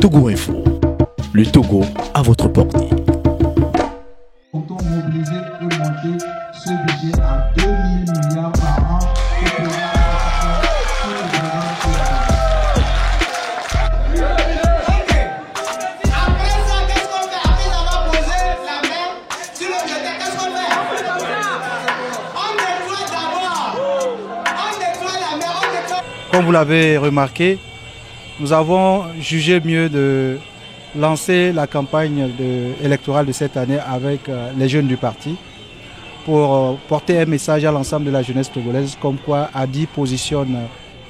Togo Info, le Togo à votre portée. Autant mobiliser et monter ce budget à 2 000 milliards par an pour pouvoir satisfaire tous les besoins de Ok. Après ça, qu'est-ce qu'on fait? Après avoir posé la main sur le jeté, qu'est-ce qu'on fait? On nettoie d'abord. On nettoie la main, on nettoie. Comme vous l'avez remarqué, nous avons jugé mieux de lancer la campagne électorale de cette année avec les jeunes du parti pour porter un message à l'ensemble de la jeunesse togolaise comme quoi Adi positionne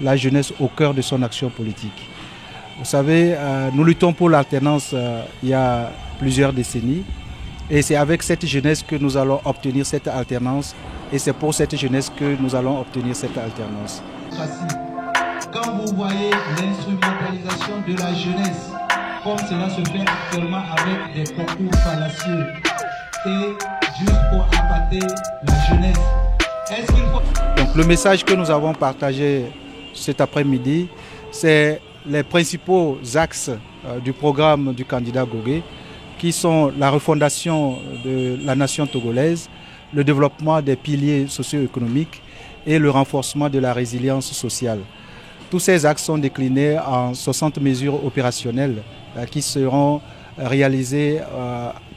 la jeunesse au cœur de son action politique. Vous savez, nous luttons pour l'alternance il y a plusieurs décennies et c'est avec cette jeunesse que nous allons obtenir cette alternance et c'est pour cette jeunesse que nous allons obtenir cette alternance. Quand vous voyez l'instrumentalisation de la jeunesse, comme cela se fait actuellement avec des concours fallacieux, et juste pour appâter la jeunesse, est-ce qu'il faut... Donc le message que nous avons partagé cet après-midi, c'est les principaux axes du programme du candidat Gogué, qui sont la refondation de la nation togolaise, le développement des piliers socio-économiques et le renforcement de la résilience sociale. Tous ces axes sont déclinés en 60 mesures opérationnelles qui seront réalisées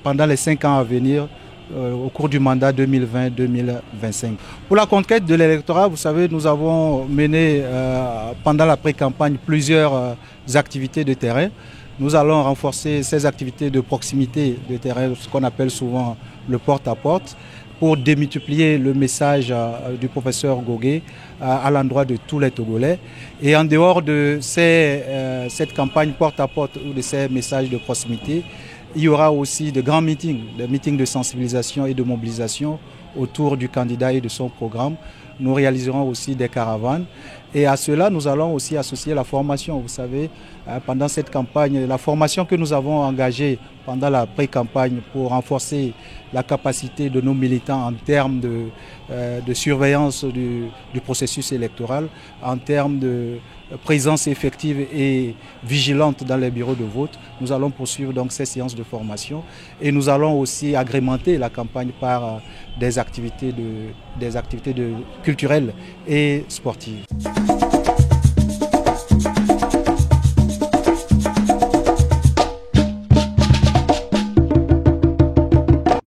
pendant les 5 ans à venir au cours du mandat 2020-2025. Pour la conquête de l'électorat, vous savez, nous avons mené pendant la pré-campagne plusieurs activités de terrain. Nous allons renforcer ces activités de proximité de terrain, ce qu'on appelle souvent le porte-à-porte, pour démultiplier le message du professeur Gogué à l'endroit de tous les Togolais. Et en dehors de cette campagne porte-à-porte ou de ces messages de proximité, il y aura aussi de grands meetings, des meetings de sensibilisation et de mobilisation autour du candidat et de son programme. Nous réaliserons aussi des caravanes et à cela nous allons aussi associer la formation. Vous savez, pendant cette campagne, la formation que nous avons engagée pendant la pré-campagne pour renforcer la capacité de nos militants en termes de surveillance du processus électoral, en termes de présence effective et vigilante dans les bureaux de vote. Nous allons poursuivre donc ces séances de formation et nous allons aussi agrémenter la campagne par des activités culturelles et sportives.